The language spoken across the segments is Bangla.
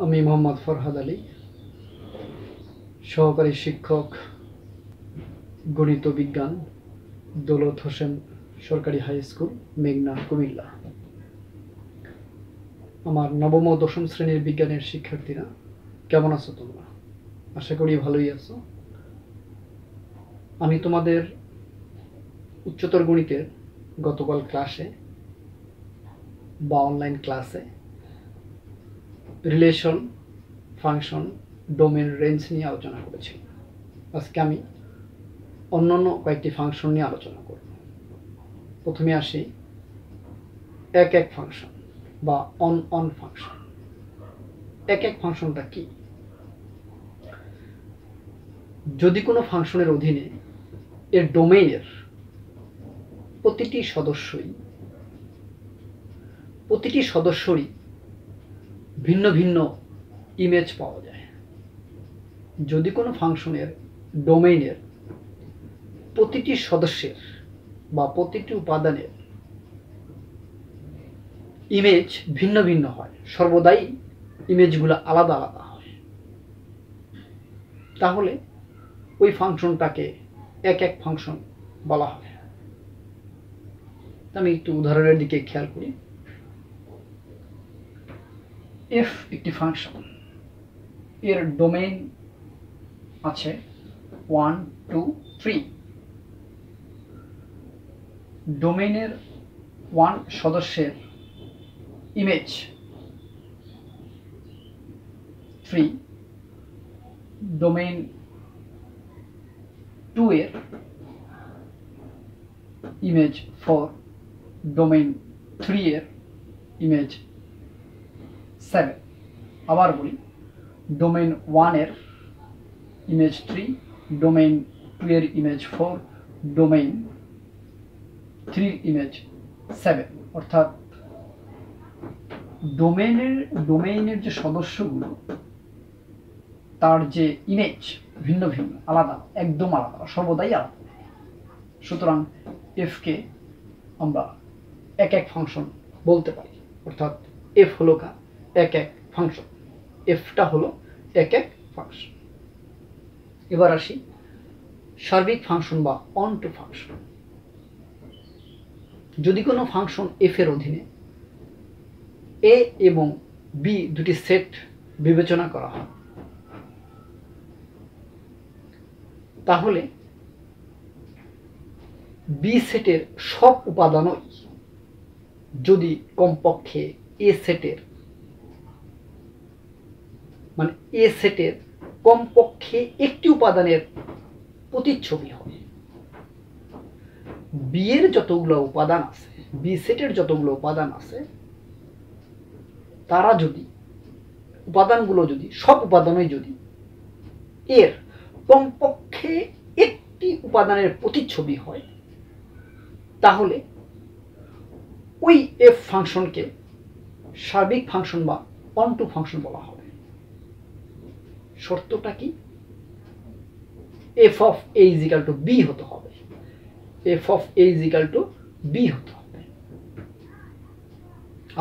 আমি মোহাম্মদ ফরহাদ আলী, সহকারী শিক্ষক, গণিত বিজ্ঞান, দৌলত হোসেন সরকারি হাই স্কুল, মেঘনা, কুমিল্লা। আমার নবম ও দশম শ্রেণীর বিজ্ঞানের শিক্ষার্থীরা কেমন আছো তোমরা? আশা করি ভালোই আছো। আমি তোমাদের উচ্চতর গণিতের গতকাল ক্লাসে বা অনলাইন ক্লাসে রিলেশন, ফাংশন, ডোমেন, রেঞ্জ নিয়ে আলোচনা করেছি। আজকে আমি অন্যান্য কয়েকটি ফাংশন নিয়ে আলোচনা করব। প্রথমে আসি এক এক ফাংশন বা অন ফাংশন। এক এক ফাংশনটা কি? যদি কোনো ফাংশনের অধীনে এর ডোমেইনের প্রতিটি সদস্যরই ভিন্ন ভিন্ন ইমেজ পাওয়া যায়। যদি কোনো ফাংশনের ডোমেইনের প্রতিটি সদস্যের বা প্রতিটি উপাদানের ইমেজ ভিন্ন ভিন্ন হয়, সর্বদাই ইমেজগুলো আলাদা আলাদা হয়, তাহলে ওই ফাংশনটাকে এক এক ফাংশন বলা হয়। আমি একটু উদাহরণের দিকে খেয়াল করি। এফ একটি ফাংশন, এর ডোমেইন আছে 1, 2, 3। ডোমেইনের 1 সদস্যের ইমেজ 3, ডোমেইন 2 এর ইমেজ 4, ডোমেইন 3 এর ইমেজ 7। আবার বলি, ডোমেইন 1 এর ইমেজ 3, ডোমেইন 2 এর ইমেজ 4, ডোমেইন 3 এর ইমেজ 7। অর্থাৎ ডোমেইনের যে সদস্যগুলো, তার যে ইমেজ ভিন্ন ভিন্ন, আলাদা, একদম আলাদা, সর্বদাই আলাদা। সুতরাং এফকে আমরা এক এক ফাংশন বলতে পারি। অর্থাৎ এফ হলো এক এক ফাংশন, এফটা হলো এক এক ফাংশন। এবার আসি সার্বিক ফাংশন বা অন টু ফাংশন। যদি কোনো ফাংশন এফ এর অধীনে এ এবং বি দুটি সেট বিবেচনা করা হয়, তাহলে বি সেটের সব উপাদানই যদি কমপক্ষে এ সেটের কমপক্ষে একটি উপাদানের প্রতিচ্ছবি হয়, বি এর যতগুলো উপাদান আছে, বি সেটের যতগুলো উপাদান আছে, তারা যদি সব উপাদানই যদি এর কমপক্ষে একটি উপাদানের প্রতিচ্ছবি হয়, তাহলে ওই এফ ফাংশনকে সার্বিক ফাংশন বা অন টু ফাংশন বলা হবে। শর্তটা কি? F of a is equal to b হতে হবে। F of a is equal to b হতে হবে।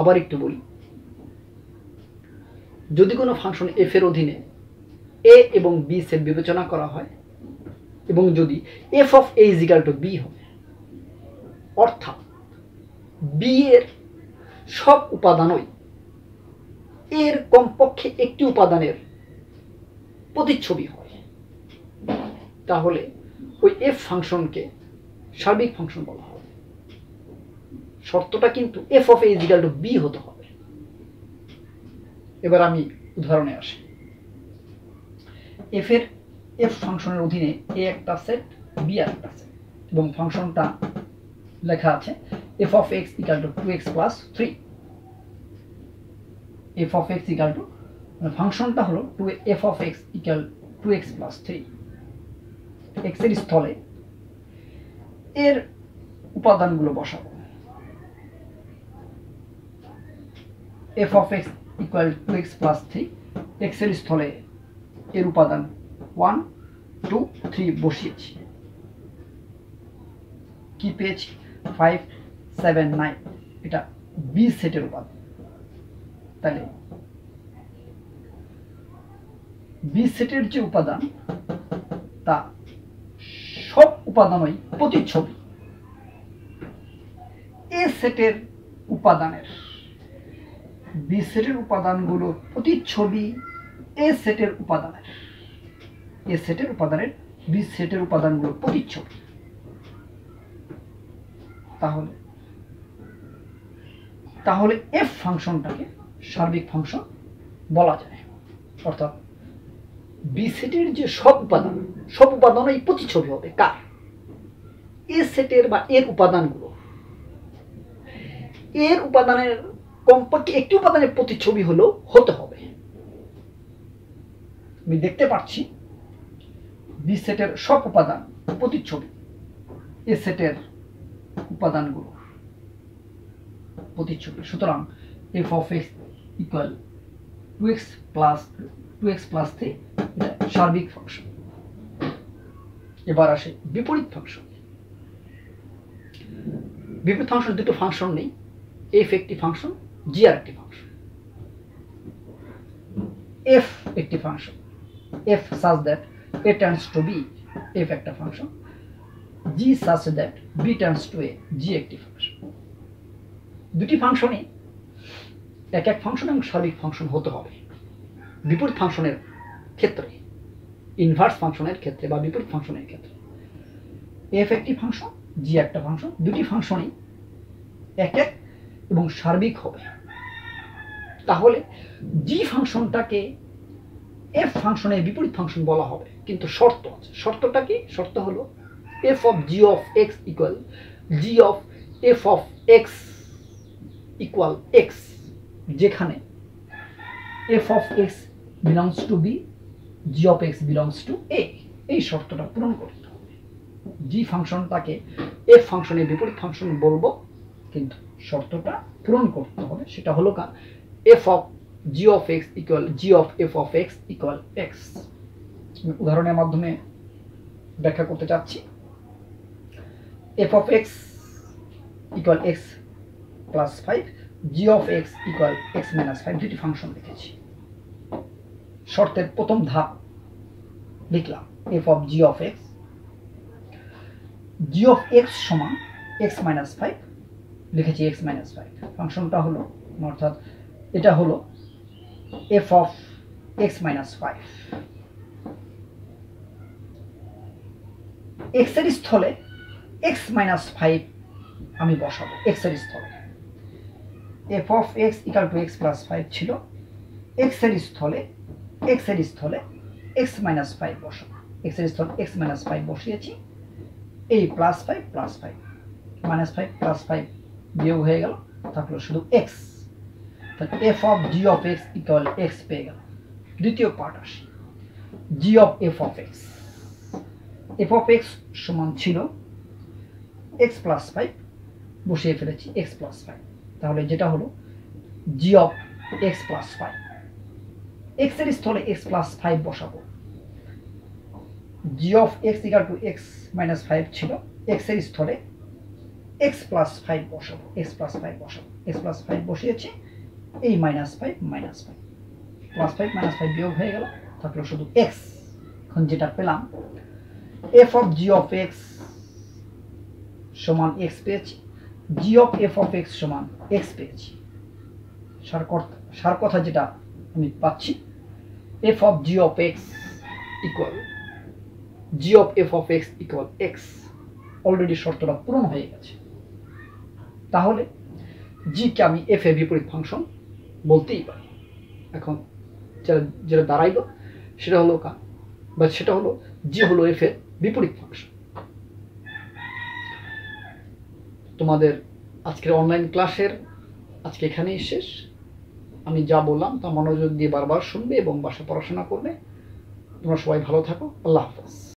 আবার একটু বলি, যদি কোনো ফাংশন এফ এর অধীনে এ এবং বি সেট বিবেচনা করা হয় এবং যদি f of a is equal to b হয়, অর্থাৎ বি এর সব উপাদানই এর কমপক্ষে একটি উপাদানের প্রতিচ্ছবি হয়, তাহলে ওই এফ ফাংশনকে সার্বিক ফাংশন বলা হবে। শর্তটা কিন্তু f of a is equal to b হতে হবে। এবার আমি উদাহরণে আসি। এফ ফাংশনের অধীনে এ একটা সেট, বি আর একটা সেট, এবং ফাংশনটা লেখা আছে F of X equal two 2x plus 3। F of X equal two, ফাংশনটা হলো F of X equal 2x plus 3। X এর স্থলে এর উপাদানগুলো বসাবো। F of X equal 2x plus 3, x এর স্থলে এর উপাদান 1, 2, 3 বসিয়েছি। কি পেয়েছি? 5, 7, 9। এটা বি সেটের উপাদান। তাহলে বি সেটের যে উপাদান তা সব উপাদানই প্রতিচ্ছবি এ সেটের উপাদানের। বি সেটের উপাদানগুলো প্রতিচ্ছবি এ সেটের উপাদানের। এ সেটের উপাদানের বি সেটের উপাদানগুলো প্রতিচ্ছবি। তাহলে এফ ফাংশনটাকে সার্বিক ফাংশন বলা যায়। অর্থাৎ বি সেটের যে সব উপাদানই প্রতিচ্ছবি হবে কার? এ সেটের বা এর উপাদানগুলো। এর উপাদানের কমপক্ষে একটি উপাদানের প্রতিচ্ছবি হলেও হতে হবে। আমি দেখতে পাচ্ছি বি সেটের সব উপাদান প্রতিচ্ছবি এ সেটের উপাদানগুলো প্রতিচ্ছবি। সুতরাং F of X equal 2x plus 3 এটা সার্বিক ফাংশন। এবার আসে বিপরীত ফাংশন। বিপরীত ফাংশন দুটো ফাংশন নেই, এফ একটি ফাংশন, জি আর একটি ফাংশন। এফ একটি function, F such that A turns to B, F একটা function. G such that B turns to A, G একটি ফাংশন। দুটি ফাংশনই এক এক ফাংশন এবং সার্বিক ফাংশন হতে হবে। বিপরীত ফাংশনের ক্ষেত্রে, ইনভার্স ফাংশনের ক্ষেত্রে বা বিপরীত ফাংশনের ক্ষেত্রে এফ একটি ফাংশন, জি একটা ফাংশন, দুটি ফাংশনই এক এক এবং সার্বিক হবে। তাহলে জি ফাংশনটাকে এফ ফাংশনের বিপরীত ফাংশন বলা হবে, কিন্তু শর্ত আছে। শর্তটা কি? শর্ত হলো F of G of X equal G of F of X equal X, যেখানে F of X belongs to B, G of X belongs to A. এই শর্তটা পূরণ করতে হবে। জি ফাংশনটাকে এফ ফাংশনের বিপরীত ফাংশন বলবো, কিন্তু শর্তটা পূরণ করতে হবে। সেটা হলো F of G of X equal G of F of X equal x. উদাহরণের মাধ্যমে ব্যাখ্যা করতে চাচ্ছি। F of X equal x plus 5, G of X equal x minus 5, দুটি ফাংশন লিখেছি। শর্তের প্রথম ধাপ লিখলাম F of G of x, G of X সমান এক্স মাইনাস 5, লিখেছি এক্স মাইনাস 5। ফাংশনটা হলো, অর্থাৎ এটা হলো F of x minus 5। X এর স্থলে এক্স মাইনাস 5 আমি বসাবো। এক্স এর স্থলে F of X equal to x plus 5 ছিল, এক্স এর স্থলে এক্স মাইনাস 5 বসাবো। এক্স এর স্থলে এক্স মাইনাস 5 বসিয়েছি। এই প্লাস 5 প্লাস 5 মাইনাস 5 প্লাস 5 বিয়োগ হয়ে গেল, থাকলো শুধু এক্স। তাহলে F of G of X equal X পেয়ে গেল। দ্বিতীয় পার্ট আসি, G of F of X. F of X সমান ছিল এক্স প্লাস 5, বসিয়ে ফেলেছি এক্স প্লাস 5। তাহলে যেটা হলো G of X plus 5। X এর স্থলে এক্স প্লাস 5 বসাবো। G of X equal to X minus 5 ছিল, এক্স এর স্থলে এক্স প্লাস 5 বসাবো। এক্স প্লাস 5 বসাবো, এক্স প্লাস 5 বসিয়েছি। এই মাইনাস 5 মাইনাস 5 প্লাস 5 মাইনাস 5 বিয়োগ হয়ে গেল, থাকলো শুধু এক্স। এখন যেটা পেলাম F of G of X সমান এক্স পেয়েছি, জি অফ এফ অফ এক্স সমান এক্স পেয়েছি। সার কথা যেটা আমি পাচ্ছি, F of G of X equal G of F of X equal x. Already শর্তটা পূরণ হয়ে গেছে। তাহলে জি কে আমি এফ এর বিপরীত ফাংশন বলতেই পারি। এখন যেটা দাঁড়াইল সেটা হলো জি হলো এফ এর বিপরীত ফাংশন। তোমাদের আজকের অনলাইন ক্লাসের আজকে এখানেই শেষ। আমি যা বললাম তা মনোযোগ দিয়ে বারবার শুনবে এবং বাসায় পড়াশোনা করবে। তোমরা সবাই ভালো থাকো। আল্লাহ হাফেজ।